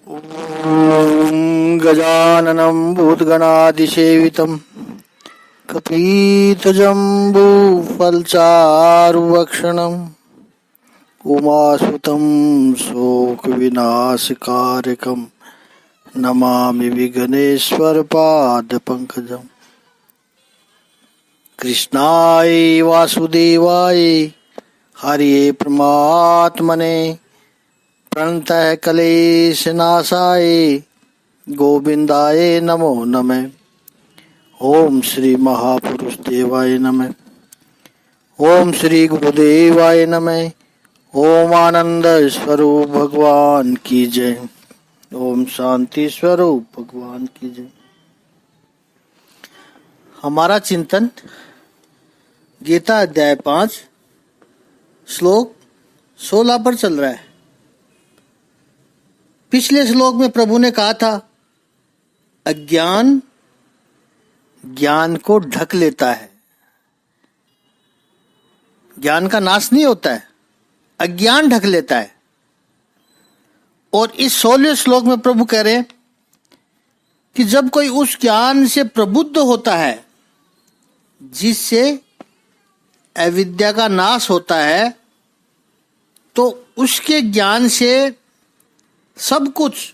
ॐ गजाननं भूतगणाधिसेवितं कपीतजम्बूफलचारुभक्षणम् उमासुतं शोकविनाशकारकं नमामि विघ्नेश्वरपादपङ्कजम्। कृष्णाय वासुदेवाय हरे परमात्मने प्रणतः क्लेशनाशाय गोविंदाय नमो नमः। ओम श्री महापुरुष देवाय नमः। ओम श्री गुरुदेवाय नमः। ओम आनंद स्वरूप भगवान की जय। ओम शांति स्वरूप भगवान की जय। हमारा चिंतन गीता अध्याय 5 श्लोक 16 पर चल रहा है। पिछले श्लोक में प्रभु ने कहा था अज्ञान ज्ञान को ढक लेता है, ज्ञान का नाश नहीं होता है, अज्ञान ढक लेता है। और इस 16वें श्लोक में प्रभु कह रहे हैं कि जब कोई उस ज्ञान से प्रबुद्ध होता है जिससे अविद्या का नाश होता है, तो उसके ज्ञान से सब कुछ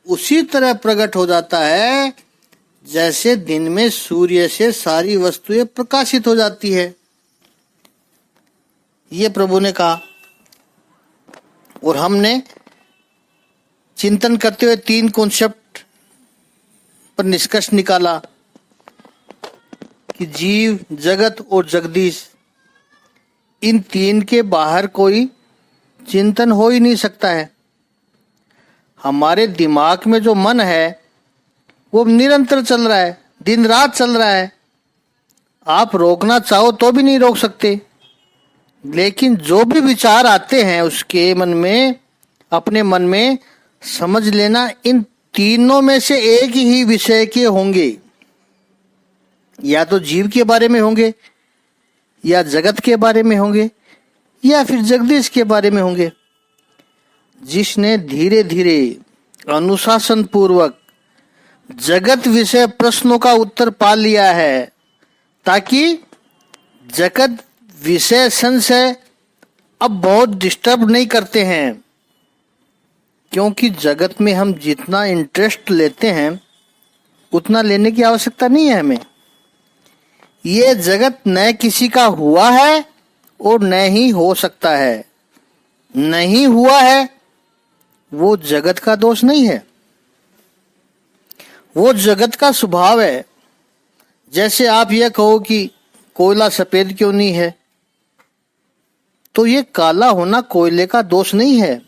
उसी तरह प्रकट हो जाता है जैसे दिन में सूर्य से सारी वस्तुएं प्रकाशित हो जाती है। ये प्रभु ने कहा। और हमने चिंतन करते हुए 3 कॉन्सेप्ट पर निष्कर्ष निकाला कि जीव, जगत और जगदीश, इन 3 के बाहर कोई चिंतन हो ही नहीं सकता है। हमारे दिमाग में जो मन है वो निरंतर चल रहा है, दिन रात चल रहा है। आप रोकना चाहो तो भी नहीं रोक सकते। लेकिन जो भी विचार आते हैं उसके मन में, अपने मन में, समझ लेना इन तीनों में से एक ही विषय के होंगे। या तो जीव के बारे में होंगे, या जगत के बारे में होंगे, या फिर जगदीश के बारे में होंगे। जिसने धीरे धीरे अनुशासन पूर्वक जगत विषय प्रश्नों का उत्तर पा लिया है, ताकि जगत विषय संशय अब बहुत डिस्टर्ब नहीं करते हैं। क्योंकि जगत में हम जितना इंटरेस्ट लेते हैं उतना लेने की आवश्यकता नहीं है हमें। ये जगत न किसी का हुआ है और न ही हो सकता है। नहीं हुआ है वो जगत का दोष नहीं है, वो जगत का स्वभाव है। जैसे आप यह कहो कि कोयला सफेद क्यों नहीं है, तो ये काला होना कोयले का दोष नहीं है,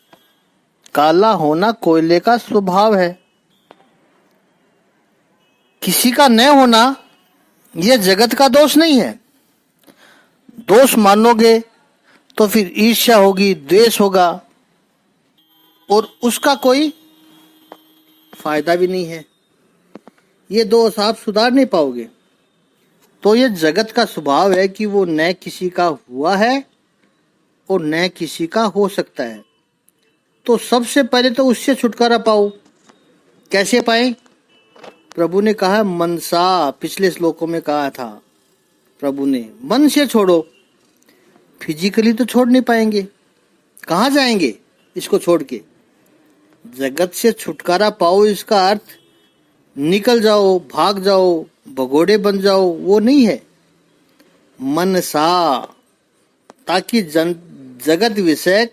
काला होना कोयले का स्वभाव है। किसी का न होना यह जगत का दोष नहीं है। दोष मानोगे तो फिर ईर्ष्या होगी, द्वेष होगा, और उसका कोई फायदा भी नहीं है। ये दोष आप सुधार नहीं पाओगे। तो ये जगत का स्वभाव है कि वो न किसी का हुआ है और न किसी का हो सकता है। तो सबसे पहले तो उससे छुटकारा पाओ। कैसे पाए? प्रभु ने कहा मनसा, पिछले श्लोकों में कहा था प्रभु ने, मन से छोड़ो। फिजिकली तो छोड़ नहीं पाएंगे, कहाँ जाएंगे इसको छोड़ के? जगत से छुटकारा पाओ इसका अर्थ निकल जाओ, भाग जाओ, भगोड़े बन जाओ, वो नहीं है। मन सा, ताकि जगत विषय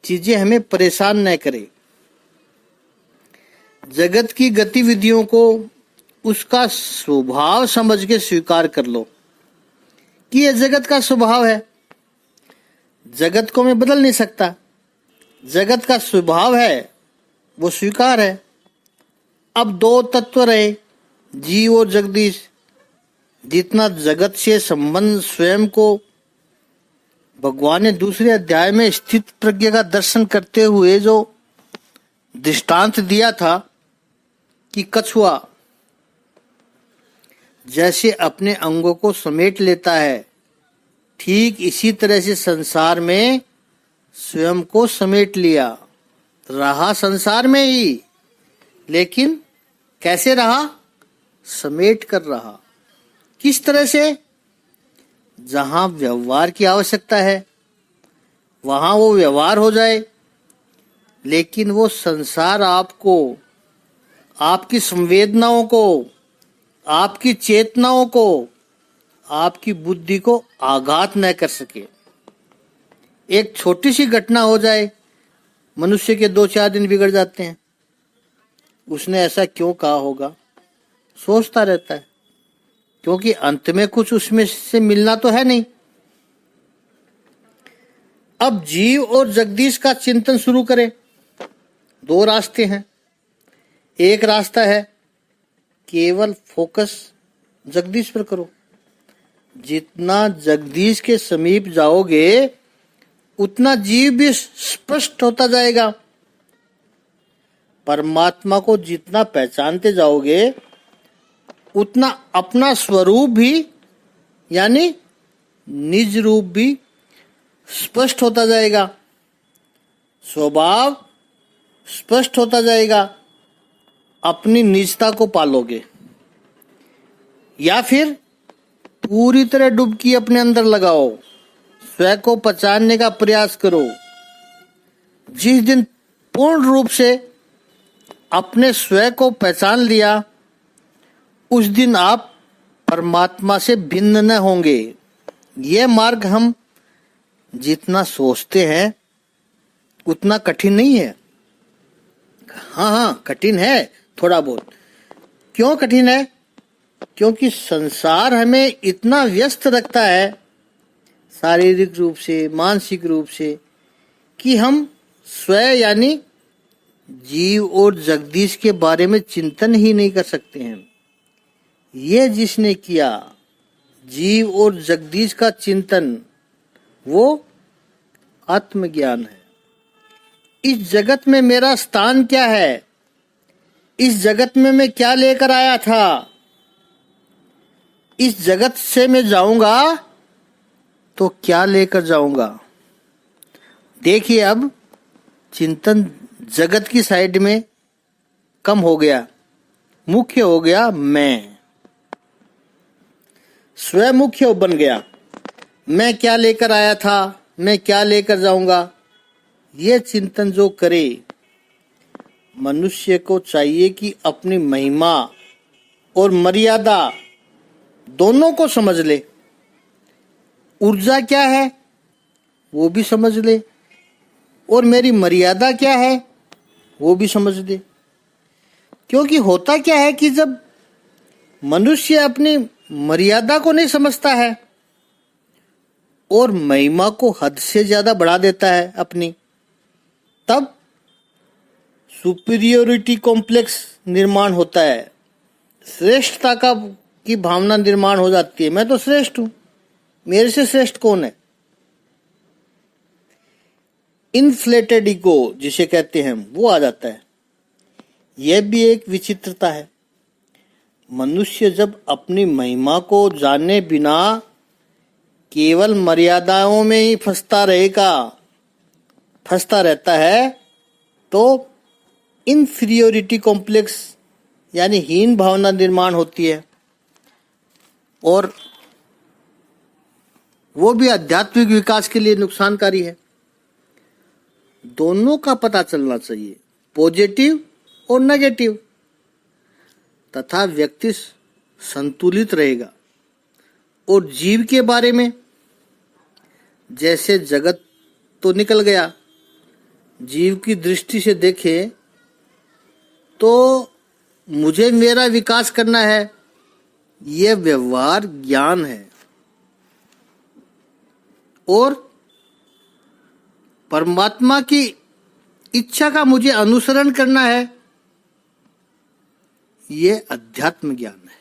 चीजें हमें परेशान न करे। जगत की गतिविधियों को उसका स्वभाव समझ के स्वीकार कर लो कि यह जगत का स्वभाव है। जगत को मैं बदल नहीं सकता, जगत का स्वभाव है, वो स्वीकार है। अब 2 तत्व रहे, जीव और जगदीश। जितना जगत से संबंध स्वयं को भगवान ने दूसरे अध्याय में स्थित प्रज्ञ का दर्शन करते हुए जो दृष्टांत दिया था कि कछुआ जैसे अपने अंगों को समेट लेता है, ठीक इसी तरह से संसार में स्वयं को समेट लिया, रहा संसार में ही, लेकिन कैसे रहा? समेट कर रहा। किस तरह से? जहां व्यवहार की आवश्यकता है वहां वो व्यवहार हो जाए, लेकिन वो संसार आपको, आपकी संवेदनाओं को, आपकी चेतनाओं को, आपकी बुद्धि को आघात न कर सके। एक छोटी सी घटना हो जाए, मनुष्य के 2-4 दिन बिगड़ जाते हैं। उसने ऐसा क्यों कहा होगा, सोचता रहता है, क्योंकि अंत में कुछ उसमें से मिलना तो है नहीं। अब जीव और जगदीश का चिंतन शुरू करें। 2 रास्ते हैं। एक रास्ता है केवल फोकस जगदीश पर करो। जितना जगदीश के समीप जाओगे उतना जीव भी स्पष्ट होता जाएगा। परमात्मा को जितना पहचानते जाओगे उतना अपना स्वरूप भी, यानी निज रूप भी स्पष्ट होता जाएगा, स्वभाव स्पष्ट होता जाएगा। अपनी निजता को पालोगे, या फिर पूरी तरह डुबकी अपने अंदर लगाओ, स्वयं को पहचानने का प्रयास करो। जिस दिन पूर्ण रूप से अपने स्वयं को पहचान लिया, उस दिन आप परमात्मा से भिन्न न होंगे। यह मार्ग हम जितना सोचते हैं उतना कठिन नहीं है। हाँ, कठिन है थोड़ा बहुत। क्यों कठिन है? क्योंकि संसार हमें इतना व्यस्त रखता है, शारीरिक रूप से, मानसिक रूप से, कि हम स्वयं यानी जीव और जगदीश के बारे में चिंतन ही नहीं कर सकते हैं। यह जिसने किया जीव और जगदीश का चिंतन, वो आत्मज्ञान है। इस जगत में मेरा स्थान क्या है? इस जगत में मैं क्या लेकर आया था? इस जगत से मैं जाऊंगा तो क्या लेकर जाऊंगा? देखिए, अब चिंतन जगत की साइड में कम हो गया, मुख्य हो गया मैं, स्वयं मुख्य बन गया। मैं क्या लेकर आया था, मैं क्या लेकर जाऊंगा, ये चिंतन जो करे, मनुष्य को चाहिए कि अपनी महिमा और मर्यादा दोनों को समझ ले। ऊर्जा क्या है वो भी समझ ले, और मेरी मर्यादा क्या है वो भी समझ ले। क्योंकि होता क्या है कि जब मनुष्य अपनी मर्यादा को नहीं समझता है और महिमा को हद से ज्यादा बढ़ा देता है अपनी, तब सुपीरियोरिटी कॉम्प्लेक्स निर्माण होता है। श्रेष्ठता की भावना निर्माण हो जाती है। मैं तो श्रेष्ठ हूं, मेरे से श्रेष्ठ कौन है? इन्फ्लेटेड ईगो जिसे कहते हैं वो आ जाता है। यह भी एक विचित्रता है। मनुष्य जब अपनी महिमा को जाने बिना केवल मर्यादाओं में ही फंसता रहता है, तो इन्फीरियोरिटी कॉम्प्लेक्स यानी हीन भावना निर्माण होती है, और वो भी आध्यात्मिक विकास के लिए नुकसानकारी है। दोनों का पता चलना चाहिए, पॉजिटिव और नेगेटिव, तथा व्यक्ति संतुलित रहेगा। और जीव के बारे में, जैसे जगत तो निकल गया, जीव की दृष्टि से देखे तो मुझे मेरा विकास करना है, यह व्यवहार ज्ञान है। और परमात्मा की इच्छा का मुझे अनुसरण करना है, यह अध्यात्म ज्ञान है।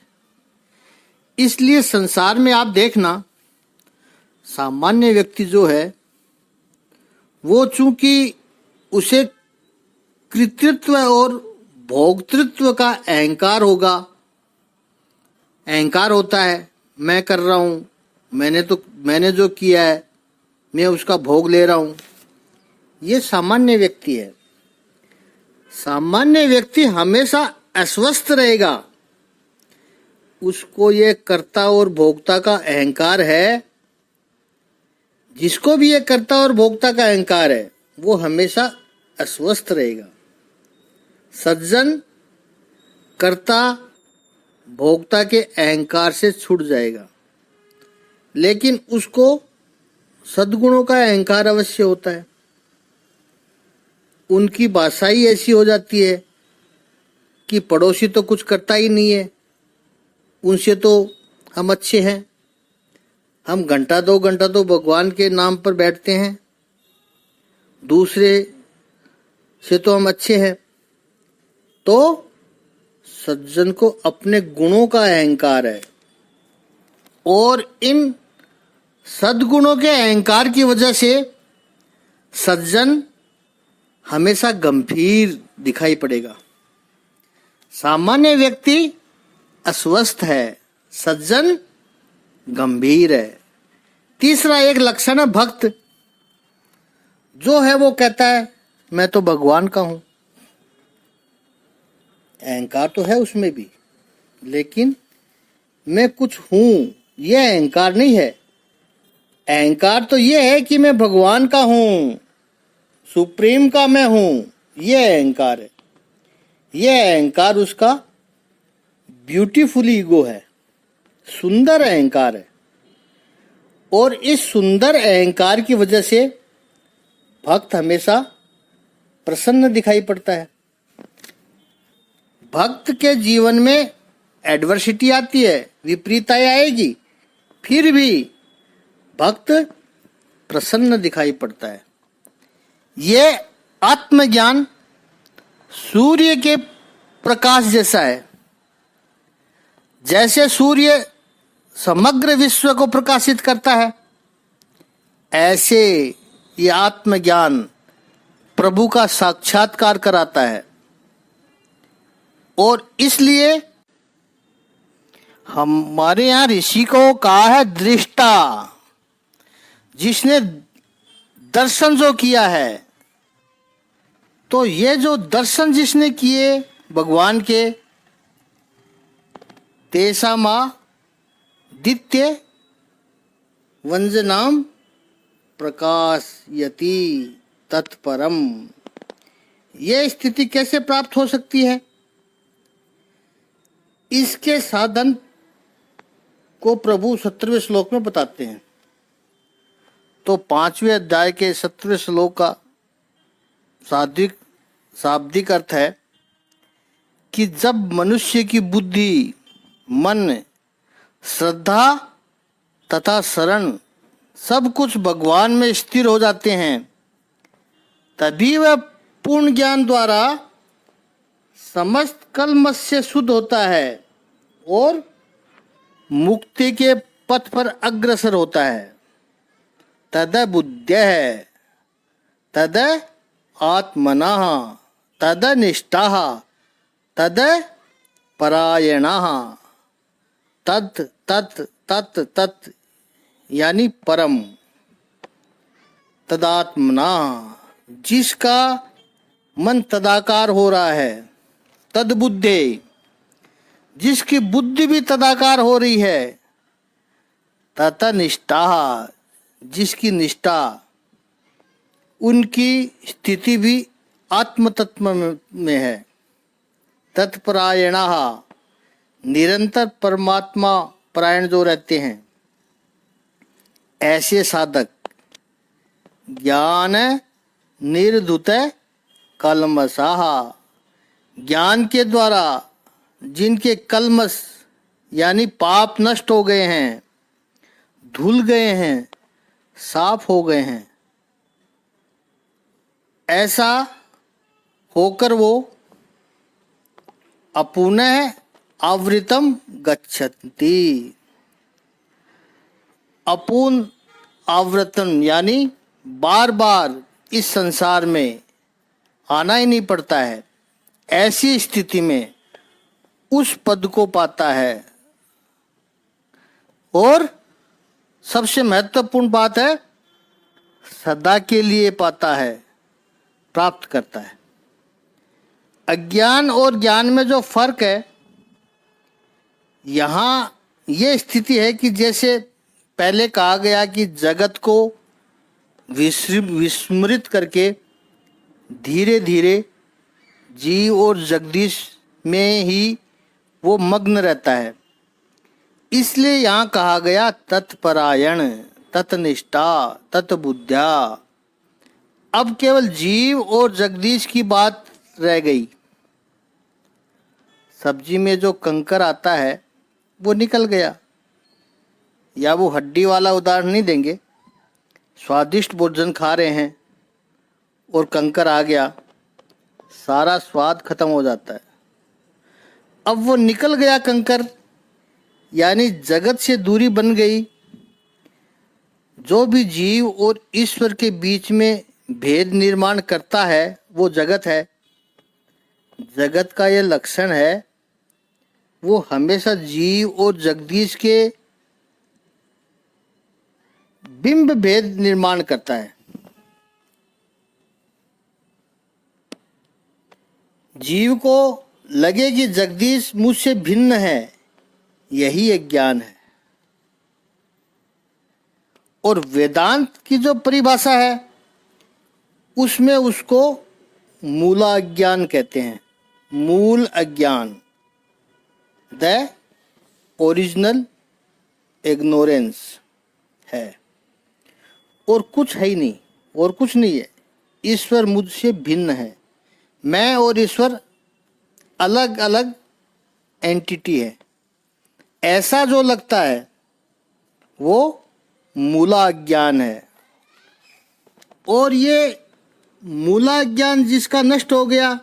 इसलिए संसार में आप देखना, सामान्य व्यक्ति जो है वो चूंकि उसे कृतित्व और भोक्तृत्व का अहंकार होता है। मैं कर रहा हूं, मैंने जो किया है मैं उसका भोग ले रहा हूं। ये सामान्य व्यक्ति है। सामान्य व्यक्ति हमेशा अस्वस्थ रहेगा। उसको ये कर्ता और भोक्ता का अहंकार है। जिसको भी ये कर्ता और भोक्ता का अहंकार है वो हमेशा अस्वस्थ रहेगा। सज्जन कर्ता भोक्ता के अहंकार से छूट जाएगा, लेकिन उसको सद्गुणों का अहंकार अवश्य होता है। उनकी भाषा ही ऐसी हो जाती है कि पड़ोसी तो कुछ करता ही नहीं है, उनसे तो हम अच्छे हैं। हम घंटा 2 घंटा तो भगवान के नाम पर बैठते हैं, दूसरे से तो हम अच्छे हैं। तो सज्जन को अपने गुणों का अहंकार है और इन सद्गुणों के अहंकार की वजह से सज्जन हमेशा गंभीर दिखाई पड़ेगा। सामान्य व्यक्ति अस्वस्थ है, सज्जन गंभीर है। तीसरा एक लक्षण है भक्त। जो है वो कहता है मैं तो भगवान का हूं। अहंकार तो है उसमें भी, लेकिन मैं कुछ हूं यह अहंकार नहीं है। अहंकार तो यह है कि मैं भगवान का हूं, सुप्रीम का मैं हूं, यह अहंकार है। यह अहंकार उसका ब्यूटीफुल ईगो है, सुंदर अहंकार है। और इस सुंदर अहंकार की वजह से भक्त हमेशा प्रसन्न दिखाई पड़ता है। भक्त के जीवन में एडवर्सिटी आती है, विपरीतताएं आएगी, फिर भी भक्त प्रसन्न दिखाई पड़ता है। ये आत्मज्ञान सूर्य के प्रकाश जैसा है। जैसे सूर्य समग्र विश्व को प्रकाशित करता है, ऐसे ये आत्मज्ञान प्रभु का साक्षात्कार कराता है। और इसलिए हमारे यहाँ ऋषि को कहा है दृष्टा, जिसने दर्शन जो किया है। तो ये जो दर्शन जिसने किए भगवान के, तेसा मां दित्य वंजनाम प्रकाशयति तत्परम। ये स्थिति कैसे प्राप्त हो सकती है? इसके साधन को प्रभु 17वें श्लोक में बताते हैं। तो 5वें अध्याय के 17वें श्लोक का शाब्दिक अर्थ है कि जब मनुष्य की बुद्धि, मन, श्रद्धा तथा शरण सब कुछ भगवान में स्थिर हो जाते हैं, तभी वह पूर्ण ज्ञान द्वारा समस्त कल्मश से शुद्ध होता है और मुक्ति के पथ पर अग्रसर होता है। तद बुद्धयः तद आत्मनः तद निष्ठाः तद परायणः तत् तत् तत् तत् यानी परम। तदात्मना, जिसका मन तदाकार हो रहा है। तद बुद्धे, जिसकी बुद्धि भी तदाकार हो रही है। तत निष्ठा, जिसकी निष्ठा, उनकी स्थिति भी आत्म तत्व में है। तत्परायणः, निरंतर परमात्मा परायण जो रहते हैं, ऐसे साधक ज्ञान निर्धुत कल्मषाः, ज्ञान के द्वारा जिनके कल्मष यानी पाप नष्ट हो गए हैं, धुल गए हैं, साफ हो गए हैं, ऐसा होकर वो अपुनः आवृतम गच्छन्ति। अपूर्ण आवृतन यानी बार बार इस संसार में आना ही नहीं पड़ता है। ऐसी स्थिति में उस पद को पाता है। और सबसे महत्वपूर्ण बात है, सदा के लिए पाता है, प्राप्त करता है। अज्ञान और ज्ञान में जो फर्क है, यहाँ ये स्थिति है कि जैसे पहले कहा गया कि जगत को विस्मृत करके धीरे धीरे जीव और जगदीश में ही वो मग्न रहता है, इसलिए यहाँ कहा गया तत्परायण, तत्निष्ठा, तत्बुद्ध्या। अब केवल जीव और जगदीश की बात रह गई। सब्जी में जो कंकर आता है वो निकल गया, या वो हड्डी वाला उदाहरण नहीं देंगे। स्वादिष्ट भोजन खा रहे हैं और कंकर आ गया, सारा स्वाद खत्म हो जाता है। अब वो निकल गया कंकर, यानी जगत से दूरी बन गई। जो भी जीव और ईश्वर के बीच में भेद निर्माण करता है वो जगत है। जगत का ये लक्षण है, वो हमेशा जीव और जगदीश के बिंब भेद निर्माण करता है। जीव को लगे कि जगदीश मुझसे भिन्न है, यही अज्ञान है। और वेदांत की जो परिभाषा है उसमें उसको मूला अज्ञान कहते हैं। मूल अज्ञान, द ओरिजिनल इग्नोरेंस है, और कुछ है ही नहीं, और कुछ नहीं है। ईश्वर मुझसे भिन्न है, मैं और ईश्वर अलग अलग एंटिटी है, ऐसा जो लगता है वो मूला अज्ञान है। और ये मूला अज्ञान जिसका नष्ट हो गया,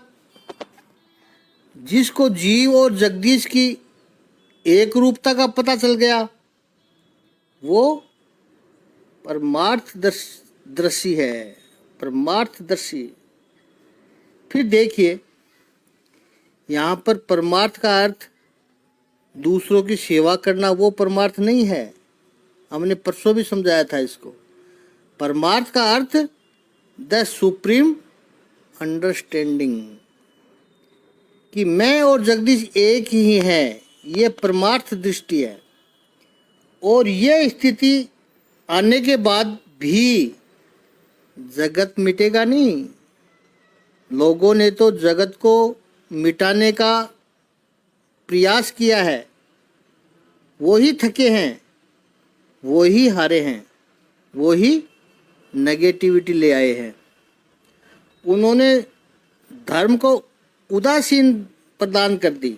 जिसको जीव और जगदीश की एक रूपता का पता चल गया, वो परमार्थदर्शी है, परमार्थदर्शी। फिर देखिए, यहाँ पर परमार्थ का अर्थ दूसरों की सेवा करना, वो परमार्थ नहीं है। हमने परसों भी समझाया था इसको। परमार्थ का अर्थ द सुप्रीम अंडरस्टैंडिंग, कि मैं और जगदीश एक ही हैं, ये परमार्थ दृष्टि है। और ये स्थिति आने के बाद भी जगत मिटेगा नहीं। लोगों ने तो जगत को मिटाने का प्रयास किया है, वो ही थके हैं, वो ही हारे हैं, वो ही नेगेटिविटी ले आए हैं। उन्होंने धर्म को उदासीन प्रदान कर दी,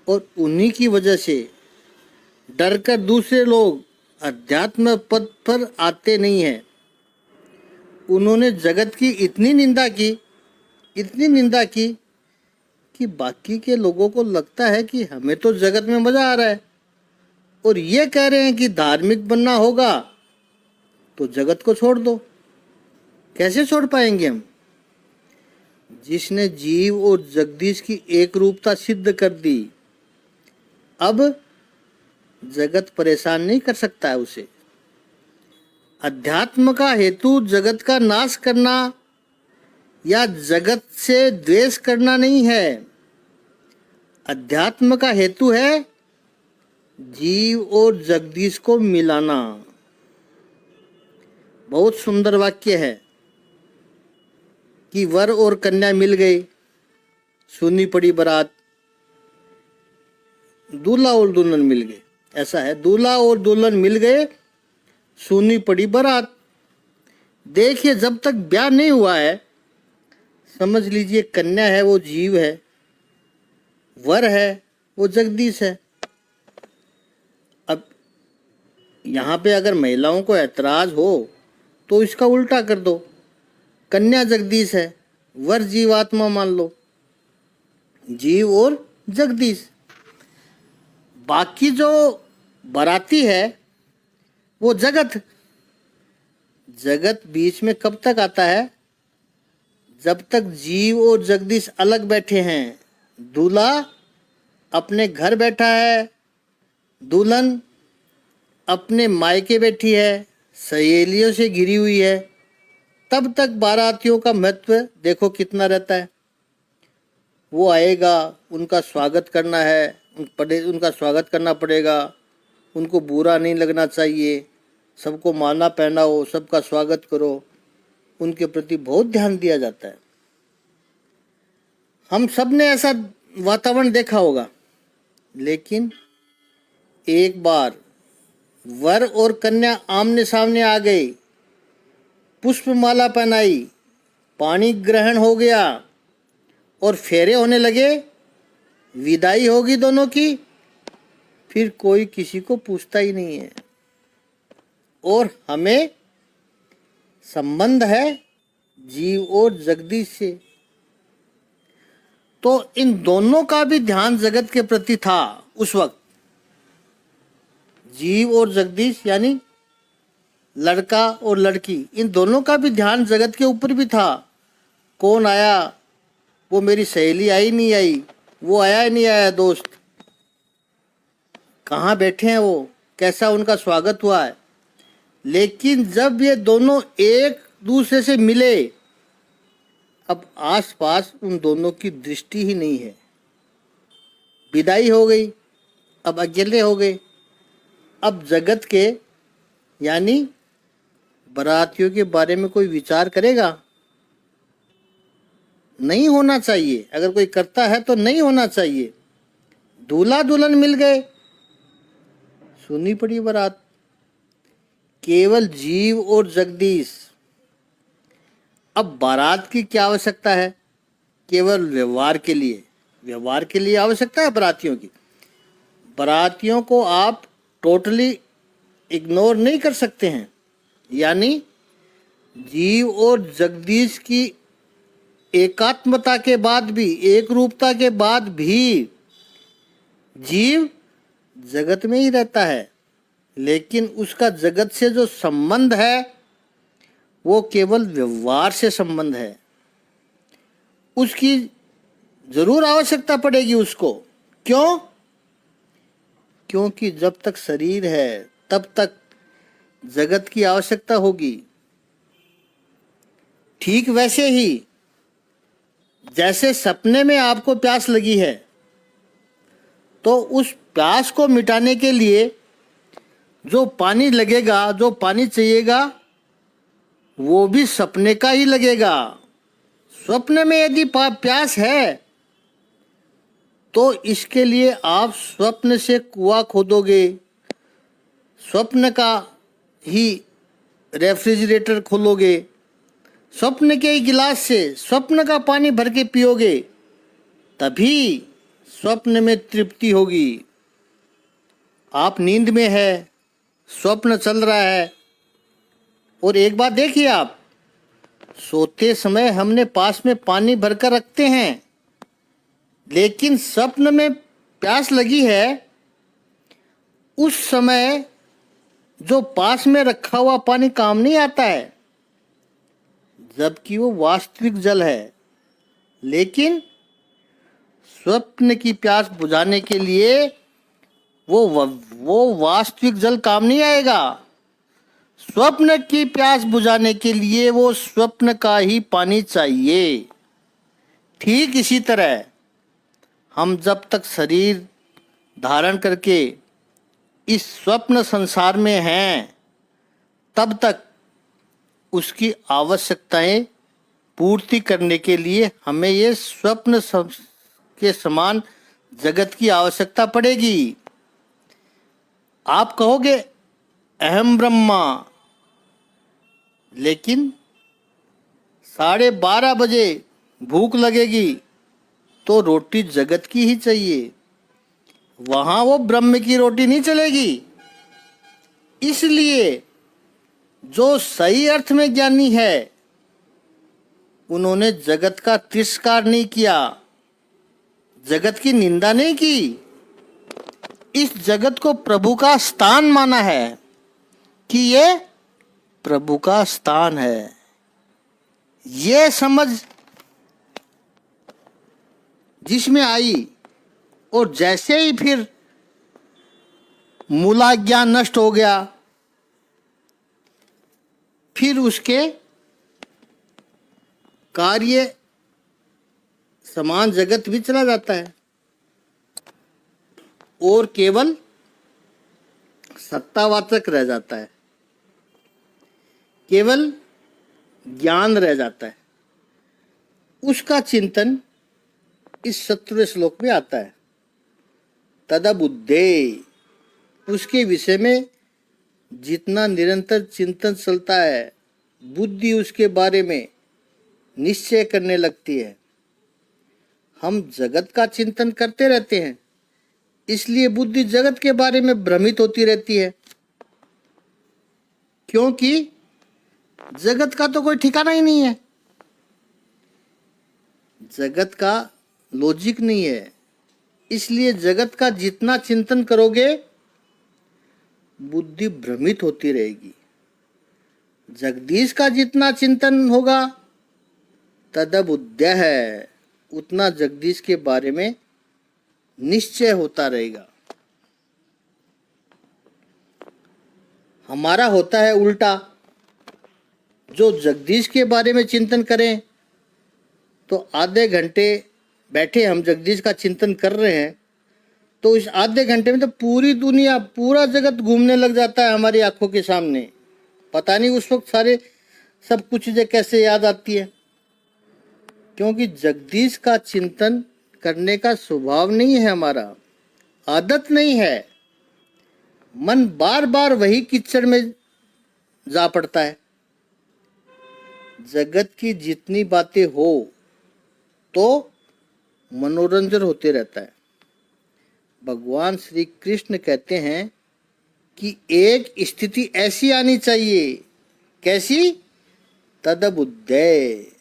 और उन्हीं की वजह से डरकर दूसरे लोग अध्यात्म पद पर आते नहीं हैं। उन्होंने जगत की इतनी निंदा की कि बाकी के लोगों को लगता है कि हमें तो जगत में मजा आ रहा है, और ये कह रहे हैं कि धार्मिक बनना होगा तो जगत को छोड़ दो। कैसे छोड़ पाएंगे हम? जिसने जीव और जगदीश की एक रूपता सिद्ध कर दी, अब जगत परेशान नहीं कर सकता है उसे। अध्यात्म का हेतु जगत का नाश करना या जगत से द्वेष करना नहीं है। अध्यात्म का हेतु है जीव और जगदीश को मिलाना। बहुत सुंदर वाक्य है कि वर और कन्या मिल गई, सुनी पड़ी बारात, दूल्हा और दुल्हन मिल गए। ऐसा है, दूल्हा और दुल्हन मिल गए, सुनी पड़ी बारात। देखिए, जब तक ब्याह नहीं हुआ है, समझ लीजिए कन्या है वो जीव है, वर है वो जगदीश है। अब यहाँ पे अगर महिलाओं को ऐतराज हो तो इसका उल्टा कर दो, कन्या जगदीश है, वर जीवात्मा मान लो, जीव और जगदीश। बाकी जो बाराती है वो जगत। जगत बीच में कब तक आता है? जब तक जीव और जगदीश अलग बैठे हैं। दूल्हा अपने घर बैठा है, दुल्हन अपने मायके बैठी है, सहेलियों से घिरी हुई है, तब तक बारातियों का महत्व देखो कितना रहता है। वो आएगा, उनका स्वागत करना है, उनका स्वागत करना पड़ेगा, उनको बुरा नहीं लगना चाहिए, सबको माना पहनाओ, सबका स्वागत करो, उनके प्रति बहुत ध्यान दिया जाता है। हम सब ने ऐसा वातावरण देखा होगा। लेकिन एक बार वर और कन्या आमने सामने आ गए, पुष्पमाला पहनाई, पानी ग्रहण हो गया और फेरे होने लगे, विदाई होगी दोनों की, फिर कोई किसी को पूछता ही नहीं है। और हमें संबंध है जीव और जगदीश से, तो इन दोनों का भी ध्यान जगत के प्रति था उस वक्त। जीव और जगदीश यानी लड़का और लड़की, इन दोनों का भी ध्यान जगत के ऊपर भी था। कौन आया, वो मेरी सहेली आई नहीं आई, वो आया नहीं आया, दोस्त कहाँ बैठे हैं, वो कैसा उनका स्वागत हुआ है। लेकिन जब ये दोनों एक दूसरे से मिले, अब आसपास उन दोनों की दृष्टि ही नहीं है। विदाई हो गई, अब अकेले हो गए। अब जगत के यानी बारातियों के बारे में कोई विचार करेगा? नहीं होना चाहिए। अगर कोई करता है तो नहीं होना चाहिए। दूल्हा दुल्हन मिल गए, सुनी पड़ी बारात। केवल जीव और जगदीश। अब बारात की क्या आवश्यकता है? केवल व्यवहार के लिए, व्यवहार के लिए आवश्यकता है बारातियों की। बारातियों को आप टोटली इग्नोर नहीं कर सकते हैं। यानी जीव और जगदीश की एकात्मता के बाद भी, एक रूपता के बाद भी जीव जगत में ही रहता है, लेकिन उसका जगत से जो संबंध है वो केवल व्यवहार से संबंध है। उसकी जरूर आवश्यकता पड़ेगी उसको। क्यों? क्योंकि जब तक शरीर है तब तक जगत की आवश्यकता होगी। ठीक वैसे ही जैसे सपने में आपको प्यास लगी है, तो उस प्यास को मिटाने के लिए जो पानी लगेगा, जो पानी चाहिएगा, वो भी सपने का ही लगेगा। स्वप्न में यदि प्यास है तो इसके लिए आप स्वप्न से कुआं खोदोगे, स्वप्न का ही रेफ्रिजरेटर खोलोगे, स्वप्न के ही गिलास से स्वप्न का पानी भर के पियोगे, तभी स्वप्न में तृप्ति होगी। आप नींद में है, स्वप्न चल रहा है। और एक बात देखिए, आप सोते समय हमने पास में पानी भरकर रखते हैं, लेकिन स्वप्न में प्यास लगी है, उस समय जो पास में रखा हुआ पानी काम नहीं आता है, जबकि वो वास्तविक जल है। लेकिन स्वप्न की प्यास बुझाने के लिए वो वास्तविक जल काम नहीं आएगा। स्वप्न की प्यास बुझाने के लिए वो स्वप्न का ही पानी चाहिए। ठीक इसी तरह हम जब तक शरीर धारण करके इस स्वप्न संसार में हैं, तब तक उसकी आवश्यकताएं पूर्ति करने के लिए हमें ये स्वप्न के समान जगत की आवश्यकता पड़ेगी। आप कहोगे अहम ब्रह्मा, लेकिन 12:30 बजे भूख लगेगी तो रोटी जगत की ही चाहिए, वहां वो ब्रह्म की रोटी नहीं चलेगी। इसलिए जो सही अर्थ में ज्ञानी है, उन्होंने जगत का तिरस्कार नहीं किया, जगत की निंदा नहीं की। इस जगत को प्रभु का स्थान माना है कि ये प्रभु का स्थान है। ये समझ जिसमें आई, और जैसे ही फिर मूला ज्ञान नष्ट हो गया, फिर उसके कार्य समान जगत भी चला जाता है और केवल सत्तावाचक रह जाता है, केवल ज्ञान रह जाता है। उसका चिंतन इस 17वें श्लोक में आता है। तदबुद्धे, उसके विषय में जितना निरंतर चिंतन चलता है, बुद्धि उसके बारे में निश्चय करने लगती है। हम जगत का चिंतन करते रहते हैं, इसलिए बुद्धि जगत के बारे में भ्रमित होती रहती है, क्योंकि जगत का तो कोई ठिकाना ही नहीं है, जगत का लॉजिक नहीं है। इसलिए जगत का जितना चिंतन करोगे, बुद्धि भ्रमित होती रहेगी। जगदीश का जितना चिंतन होगा, तदबुद्धयः है, उतना जगदीश के बारे में निश्चय होता रहेगा। हमारा होता है उल्टा, जो जगदीश के बारे में चिंतन करें तो आधे घंटे बैठे हम जगदीश का चिंतन कर रहे हैं, तो इस आधे घंटे में तो पूरी दुनिया, पूरा जगत घूमने लग जाता है हमारी आंखों के सामने। पता नहीं उस वक्त सारे सब कुछ चीजें कैसे याद आती है, क्योंकि जगदीश का चिंतन करने का स्वभाव नहीं है हमारा, आदत नहीं है। मन बार बार वही कीचड़ में जा पड़ता है। जगत की जितनी बातें हो तो मनोरंजन होते रहता है। भगवान श्री कृष्ण कहते हैं कि एक स्थिति ऐसी आनी चाहिए, कैसी? तदबुद्धे,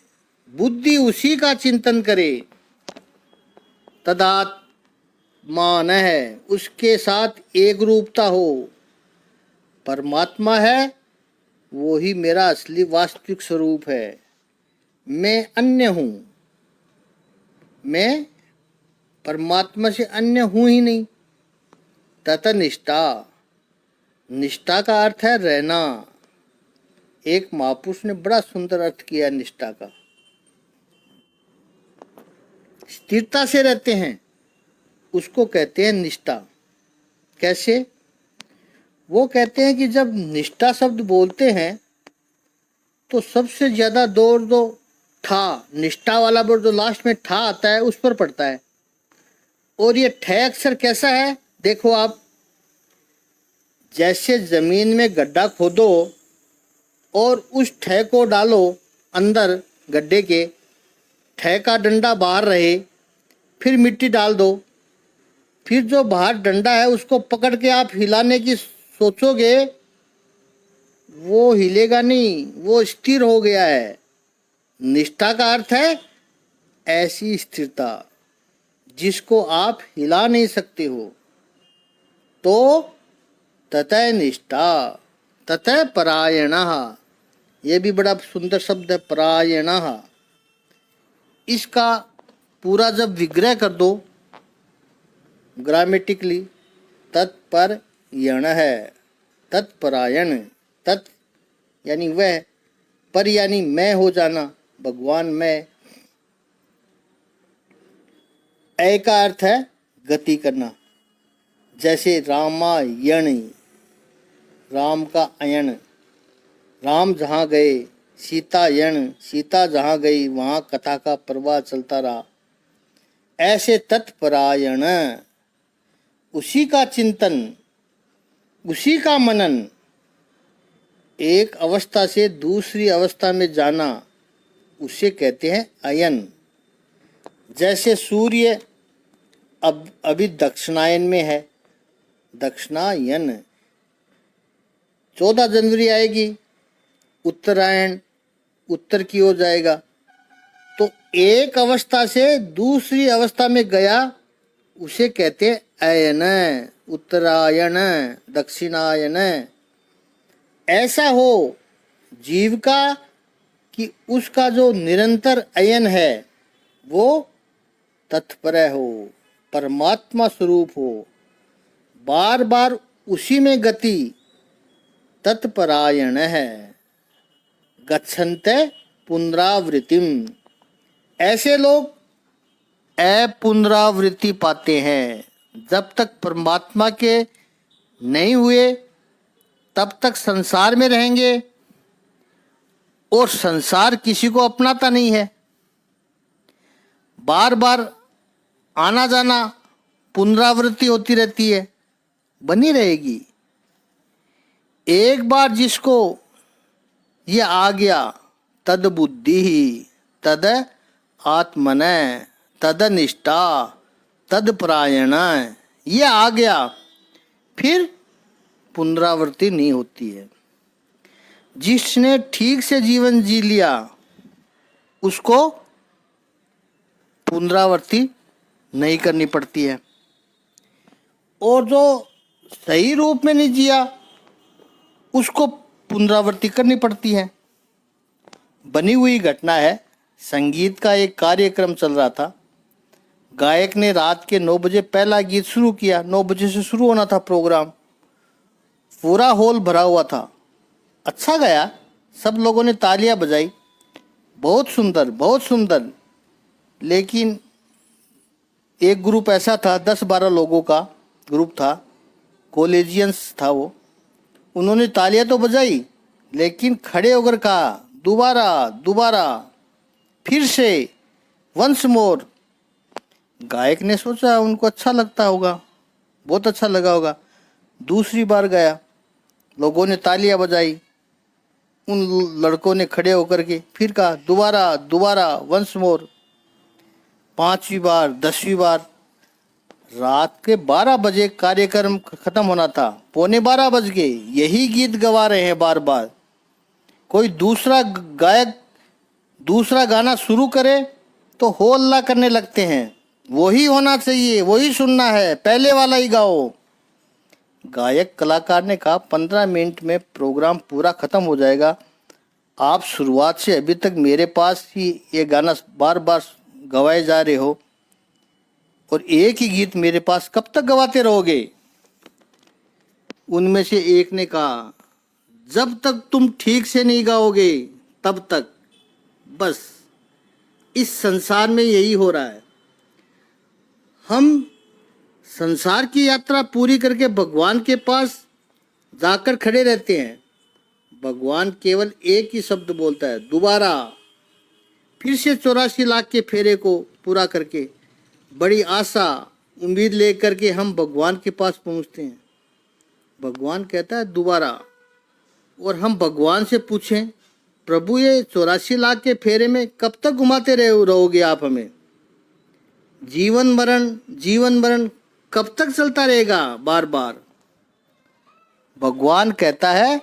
बुद्धि उसी का चिंतन करे। तदात्मान है, उसके साथ एक रूपता हो। परमात्मा है, वो ही मेरा असली वास्तविक स्वरूप है। मैं अन्य हूं, मैं परमात्मा से अन्य हूं ही नहीं। तथा निष्ठा, निष्ठा का अर्थ है रहना। एक महापुरुष ने बड़ा सुंदर अर्थ किया निष्ठा का। स्थिरता से रहते हैं, उसको कहते हैं निष्ठा। कैसे? वो कहते हैं कि जब निष्ठा शब्द बोलते हैं तो सबसे ज्यादा जोर दो ठा, निष्ठा वाला वर्ड जो लास्ट में ठा आता है उस पर पड़ता है। और ये ठे अक्षर कैसा है? देखो आप, जैसे जमीन में गड्ढा खोदो और उस ठे को डालो अंदर गड्ढे के, ठे का डंडा बाहर रहे, फिर मिट्टी डाल दो, फिर जो बाहर डंडा है उसको पकड़ के आप हिलाने की सोचोगे, वो हिलेगा नहीं, वो स्थिर हो गया है। निष्ठा का अर्थ है ऐसी स्थिरता जिसको आप हिला नहीं सकते हो। तो ततः निष्ठा, ततः परायणः, ये भी बड़ा सुंदर शब्द है परायणः। इसका पूरा जब विग्रह कर दो ग्रामेटिकली, तत्परयण है, तत्परायण, तत् यानी वह, पर यानी मैं हो जाना, भगवान मैं। अय का अर्थ है गति करना, जैसे रामायण, राम का अयन, राम जहाँ गए, सीतायण, सीता जहाँ गई वहाँ कथा का प्रवाह चलता रहा। ऐसे तत्परायण, उसी का चिंतन, उसी का मनन, एक अवस्था से दूसरी अवस्था में जाना, उसे कहते हैं अयन। जैसे सूर्य अब अभी दक्षिणायन में है, दक्षिणायन, 14 जनवरी आएगी, उत्तरायण, उत्तर की ओर जाएगा। तो एक अवस्था से दूसरी अवस्था में गया, उसे कहते हैं अयन, उत्तरायण, दक्षिणायन। ऐसा हो जीव का कि उसका जो निरंतर अयन है वो तत्पर हो, परमात्मा स्वरूप हो, बार बार उसी में गति, तत्परायण है। गच्छन्ते पुनरावृत्तिम, ऐसे लोग अपुनरावृत्ति पाते हैं। जब तक परमात्मा के नहीं हुए तब तक संसार में रहेंगे, और संसार किसी को अपनाता नहीं है। बार बार आना जाना, पुनरावृत्ति होती रहती है, बनी रहेगी। एक बार जिसको ये आ गया, तद बुद्धि ही तद आत्मन तद निष्ठा तद परायण, ये आ गया, फिर पुनरावृत्ति नहीं होती है। जिसने ठीक से जीवन जी लिया उसको पुनरावृत्ति नहीं करनी पड़ती है, और जो सही रूप में नहीं जिया उसको पुनरावृत्ति करनी पड़ती है। बनी हुई घटना है। संगीत का एक कार्यक्रम चल रहा था। गायक ने रात के 9 बजे पहला गीत शुरू किया। 9 बजे से शुरू होना था प्रोग्राम। पूरा हॉल भरा हुआ था। अच्छा गाया, सब लोगों ने तालियां बजाई, बहुत सुंदर, बहुत सुंदर। लेकिन एक ग्रुप ऐसा था, 10-12 लोगों का ग्रुप था, कॉलेजियंस था वो। उन्होंने तालियां तो बजाई, लेकिन खड़े होकर कहा, दोबारा दोबारा, फिर से, वंस मोर। गायक ने सोचा उनको अच्छा लगता होगा, बहुत अच्छा लगा होगा। दूसरी बार गया, लोगों ने तालियां बजाई, उन लड़कों ने खड़े होकर के फिर कहा, दोबारा दोबारा, वंस मोर। 5वीं बार, 10वीं बार। रात के 12 बजे कार्यक्रम खत्म होना था, 11:45 बज गए, यही गीत गवा रहे हैं बार बार। कोई दूसरा गायक दूसरा गाना शुरू करे तो हो हल्ला करने लगते हैं, वही होना चाहिए, वही सुनना है, पहले वाला ही गाओ। गायक कलाकार ने कहा, 15 मिनट में प्रोग्राम पूरा खत्म हो जाएगा, आप शुरुआत से अभी तक मेरे पास ही ये गाना बार बार गवाए जा रहे हो, और एक ही गीत मेरे पास कब तक गवाते रहोगे। उनमें से एक ने कहा, जब तक तुम ठीक से नहीं गाओगे तब तक। बस इस संसार में यही हो रहा है। हम संसार की यात्रा पूरी करके भगवान के पास जाकर खड़े रहते हैं। भगवान केवल एक ही शब्द बोलता है, दोबारा। फिर से 84 लाख के फेरे को पूरा करके बड़ी आशा उम्मीद लेकर के हम भगवान के पास पहुंचते हैं। भगवान कहता है दोबारा, और हम भगवान से पूछें, प्रभु ये 84 लाख के फेरे में कब तक घुमाते रहोगे आप हमें? जीवन मरण कब तक चलता रहेगा बार बार? भगवान कहता है,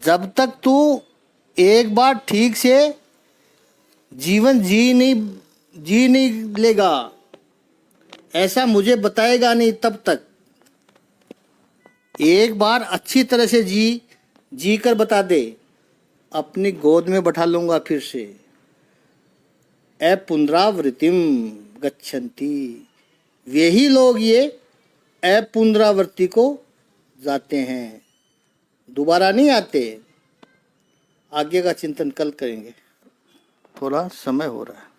जब तक तू एक बार ठीक से जीवन जी नहीं लेगा, ऐसा मुझे बताएगा नहीं, तब तक एक बार अच्छी तरह से जी कर बता दे, अपनी गोद में बैठा लूंगा फिर से। अपुनरावृत्तिम गच्छन्ति, यही लोग ये अपुनरावृत्ति को जाते हैं, दोबारा नहीं आते। आगे का चिंतन कल करेंगे, थोड़ा समय हो रहा है।